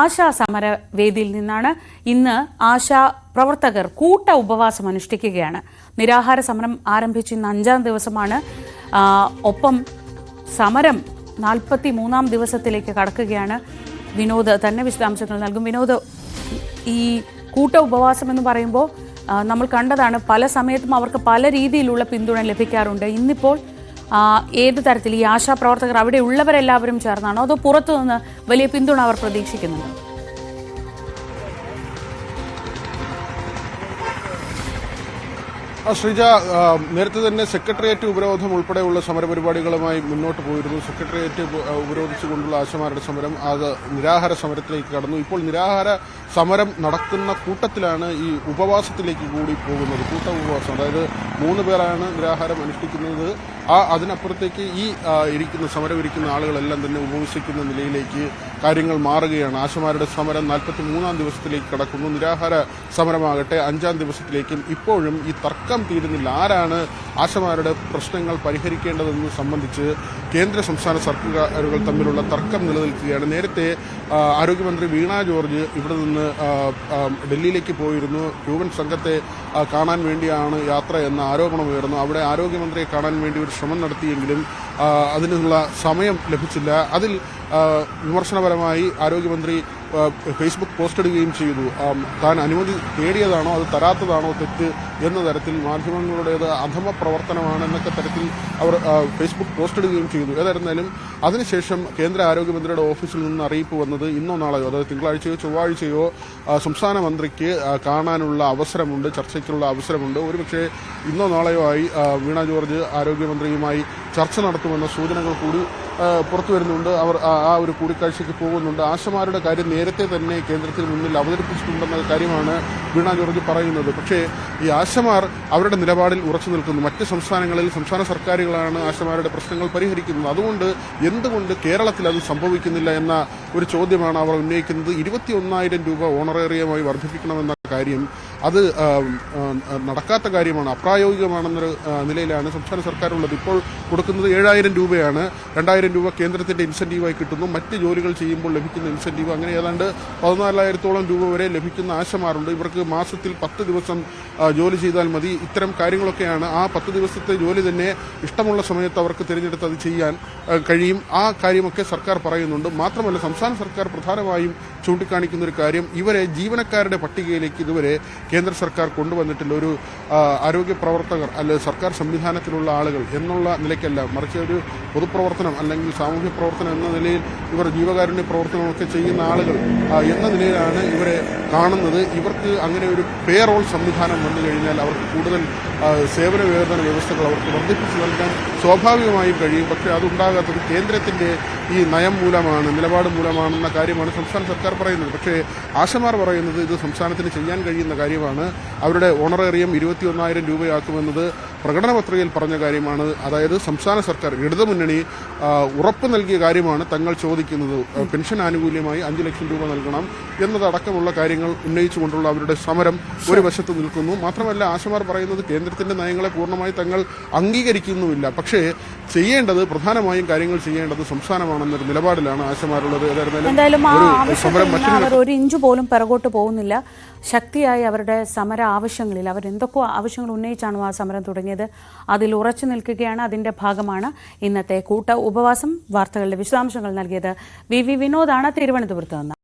ആശാ സമര വേദിയിൽ നിന്നാണ്. ഇന്ന് ആശാ പ്രവർത്തകർ കൂട്ട ഉപവാസം അനുഷ്ഠിക്കുകയാണ്. നിരാഹാര സമരം ആരംഭിച്ച് ഇന്ന് 5ാം ദിവസമാണ്. ഒപ്പം സമരം 43ാം ദിവസത്തിലേക്ക് കടക്കുകയാണ്. വിനോദ് തന്നെ വിശദാംശങ്ങൾ നൽകും. വിനോദ്, ഈ കൂട്ട ഉപവാസം എന്ന് പറയുമ്പോൾ നമ്മൾ കണ്ടതാണ്, പല സമയത്തും അവർക്ക് പല രീതിയിലുള്ള പിന്തുണ ലഭിക്കാറുണ്ട്. ഇന്നിപ്പോൾ ഏത് തരത്തിൽ ഈ ആശാപ്രവർത്തകർ അവിടെ ഉള്ളവരെല്ലാവരും ചേർന്നാണോ, അതോ പുറത്തുനിന്ന് വലിയ പിന്തുണ അവർ പ്രതീക്ഷിക്കുന്നുണ്ടോ? ശ്രീജ, നേരത്തെ തന്നെ സെക്രട്ടേറിയറ്റ് ഉപരോധം ഉൾപ്പെടെയുള്ള സമരപരിപാടികളുമായി മുന്നോട്ട് പോയിരുന്നു. സെക്രട്ടേറിയറ്റ് ഉപരോധിച്ചുകൊണ്ടുള്ള ആശമാരുടെ സമരം അത് നിരാഹാര സമരത്തിലേക്ക് കടന്നു. ഇപ്പോൾ നിരാഹാര സമരം നടക്കുന്ന കൂട്ടത്തിലാണ് ഈ ഉപവാസത്തിലേക്ക് കൂടി പോകുന്നത്. കൂട്ട ഉപവാസം, അതായത് 3 പേരാണ് നിരാഹാരം അനുഷ്ഠിക്കുന്നത്. അതിനപ്പുറത്തേക്ക് ഈ സമരം ഇരിക്കുന്ന ആളുകളെല്ലാം തന്നെ ഉപവസിക്കുന്ന നിലയിലേക്ക് കാര്യങ്ങൾ മാറുകയാണ്. ആശമാരുടെ സമരം 43ാം ദിവസത്തിലേക്ക് കടക്കുന്നു. നിരാഹാര സമരമാകട്ടെ 5ാം ദിവസത്തിലേക്കും. ഇപ്പോഴും ഈ തർക്കം തീരുന്നില്ല. ആരാണ് ആശമാരുടെ പ്രശ്നങ്ങൾ പരിഹരിക്കേണ്ടതെന്ന് സംബന്ധിച്ച് കേന്ദ്ര സംസ്ഥാന സർക്കാരുകൾ തമ്മിലുള്ള തർക്കം നിലനിൽക്കുകയാണ്. നേരത്തെ ആരോഗ്യമന്ത്രി വീണ ജോർജ് ഇവിടെ നിന്ന് ഡൽഹിയിലേക്ക് പോയിരുന്നു. ക്യൂബൻ സംഘത്തെ കാണാൻ വേണ്ടിയാണ് യാത്ര എന്ന ആരോപണമുയർന്നു. അവിടെ ആരോഗ്യമന്ത്രിയെ കാണാൻ വേണ്ടി ഒരു ശ്രമം നടത്തിയെങ്കിലും അതിനുള്ള സമയം ലഭിച്ചില്ല. അതിൽ വിമർശനപരമായി ആരോഗ്യമന്ത്രി ഫേസ്ബുക്ക് പോസ്റ്റ് ഇടുകയും ചെയ്തു. താൻ അനുമതി തേടിയതാണോ അത് തരാത്തതാണോ തെറ്റ് എന്ന തരത്തിൽ മാധ്യമങ്ങളുടേത് അധമ പ്രവർത്തനമാണെന്നൊക്കെ തരത്തിൽ അവർ ഫേസ്ബുക്ക് പോസ്റ്റ് ഇടുകയും ചെയ്തു. ഏതായിരുന്നാലും അതിനുശേഷം കേന്ദ്ര ആരോഗ്യമന്ത്രിയുടെ ഓഫീസിൽ നിന്ന് അറിയിപ്പ് വന്നത് ഇന്നോ നാളെയോ, അതായത് തിങ്കളാഴ്ചയോ ചൊവ്വാഴ്ചയോ സംസ്ഥാന മന്ത്രിക്ക് കാണാനുള്ള അവസരമുണ്ട്, ചർച്ചയ്ക്കുള്ള അവസരമുണ്ട്. ഒരുപക്ഷെ ഇന്നോ നാളെയോ ആയി വീണ ജോർജ് ആരോഗ്യമന്ത്രിയുമായി ചർച്ച നടത്തുമെന്ന സൂചനകൾ കൂടി പുറത്തു വരുന്നുണ്ട്. അവർ ആ ഒരു കൂടിക്കാഴ്ചയ്ക്ക് പോകുന്നുണ്ട്. ആശമാരുടെ കാര്യം നേരത്തെ തന്നെ കേന്ദ്രത്തിന് മുന്നിൽ അവതരിപ്പിച്ചിട്ടുണ്ടെന്ന കാര്യമാണ് വീണ ജോർജ് പറയുന്നത്. പക്ഷേ ഈ ആശമാർ അവരുടെ നിലപാടിൽ ഉറച്ചു നിൽക്കുന്നു. മറ്റ് സംസ്ഥാനങ്ങളിൽ സംസ്ഥാന സർക്കാരുകളാണ് ആശമാരുടെ പ്രശ്നങ്ങൾ പരിഹരിക്കുന്നത്. അതുകൊണ്ട് എന്തുകൊണ്ട് കേരളത്തിൽ അത് സംഭവിക്കുന്നില്ല എന്ന ഒരു ചോദ്യമാണ് അവർ ഉന്നയിക്കുന്നത്. 21,000 രൂപ ഓണറേറിയമായി വർദ്ധിപ്പിക്കണമെന്ന കാര്യം അത് നടക്കാത്ത കാര്യമാണ്, അപ്രായോഗികമാണെന്നൊരു നിലയിലാണ് സംസ്ഥാന സർക്കാരുള്ളത്. ഇപ്പോൾ കൊടുക്കുന്നത് 7,000 രൂപയാണ്. 2,000 രൂപ കേന്ദ്രത്തിന്റെ ഇൻസെന്റീവായി കിട്ടുന്നു. മറ്റ് ജോലികൾ ചെയ്യുമ്പോൾ ലഭിക്കുന്ന ഇൻസെന്റീവ് അങ്ങനെ ഏതാണ്ട് 14,000-ഓളം രൂപ വരെ ലഭിക്കുന്ന ആശമാരുണ്ട്. ഇവർക്ക് മാസത്തിൽ 10 ദിവസം ജോലി ചെയ്താൽ മതി. ഇത്തരം കാര്യങ്ങളൊക്കെയാണ്. ആ 10 ദിവസത്തെ ജോലി തന്നെ ഇഷ്ടമുള്ള സമയത്ത് അവർക്ക് തിരഞ്ഞെടുത്ത് അത് ചെയ്യാൻ കഴിയും. ആ കാര്യമൊക്കെ സർക്കാർ പറയുന്നുണ്ട്. മാത്രമല്ല, സംസ്ഥാന സർക്കാർ പ്രധാനമായും ചൂണ്ടിക്കാണിക്കുന്ന ഒരു കാര്യം, ഇവരെ ജീവനക്കാരുടെ പട്ടികയിലേക്ക് ഇതുവരെ കേന്ദ്ര സർക്കാർ കൊണ്ടുവന്നിട്ടില്ല. ഒരു ആരോഗ്യ പ്രവർത്തകർ അല്ലെങ്കിൽ സർക്കാർ സംവിധാനത്തിലുള്ള ആളുകൾ എന്നുള്ള നിലയ്ക്കല്ല, മറിച്ച് ഒരു പൊതുപ്രവർത്തനം അല്ലെങ്കിൽ സാമൂഹ്യ പ്രവർത്തനം എന്ന നിലയിൽ ഇവർ ജീവകാരുണ്യ പ്രവർത്തനമൊക്കെ ചെയ്യുന്ന ആളുകൾ എന്ന നിലയിലാണ് ഇവരെ കാണുന്നത്. ഇവർക്ക് അങ്ങനെ ഒരു പേറോൾ സംവിധാനം വന്നു കഴിഞ്ഞാൽ അവർക്ക് കൂടുതൽ സേവന വേതന വ്യവസ്ഥകൾ അവർക്ക് വർദ്ധിപ്പിച്ചു നൽകാൻ സ്വാഭാവികമായും കഴിയും. പക്ഷേ അതുണ്ടാകാത്തത് കേന്ദ്രത്തിന്റെ ഈ നയം മൂലമാണ്, നിലപാട് മൂലമാണെന്ന കാര്യമാണ് സംസ്ഥാന സർക്കാർ പറയുന്നത്. പക്ഷേ ആശമാർ പറയുന്നത് ഇത് സംസ്ഥാനത്തിന് ചെയ്യാൻ കഴിയുന്ന കാര്യമാണ്. അവരുടെ ഓണറേറിയം 21,000 രൂപയാക്കുമെന്നത് പ്രകടന പത്രികയിൽ പറഞ്ഞ കാര്യമാണ്. അതായത് സംസ്ഥാന സർക്കാർ ഇടതുമുന്നണി ഉറപ്പ് നൽകിയ കാര്യമാണ് തങ്ങൾ ചോദിക്കുന്നത്. പെൻഷൻ ആനുകൂല്യമായി 5 ലക്ഷം രൂപ നൽകണം എന്നതടക്കമുള്ള കാര്യങ്ങൾ ഉന്നയിച്ചുകൊണ്ടുള്ള അവരുടെ സമരം ഒരു വശത്ത് നിൽക്കുന്നു. മാത്രമല്ല, ആശമാർ പറയുന്നത് കേന്ദ്രത്തിന്റെ നയങ്ങളെ പൂർണ്ണമായി തങ്ങൾ അംഗീകരിക്കുന്നുമില്ല. പക്ഷേ ചെയ്യേണ്ടത്, പ്രധാനമായും കാര്യങ്ങൾ ചെയ്യേണ്ടത് സംസ്ഥാനമാണെന്നൊരു നിലപാടിലാണ് ആശമാരുള്ളത്. എന്തായാലും അവർ ഒരു ഇഞ്ച് പോലും പിറകോട്ട് പോകുന്നില്ല. ശക്തിയായി അവരുടെ സമര ആവശ്യങ്ങളിൽ അവരെന്തൊക്കെ ആവശ്യങ്ങൾ ഉന്നയിച്ചാണോ ആ സമരം തുടങ്ങിയത് അതിൽ ഉറച്ചു നിൽക്കുകയാണ്. അതിന്റെ ഭാഗമാണ് ഇന്നത്തെ കൂട്ട ഉപവാസം. വാർത്തകളുടെ വിശദാംശങ്ങൾ നൽകിയത് വി വിനോദാണ്, തിരുവനന്തപുരത്ത് നിന്ന്.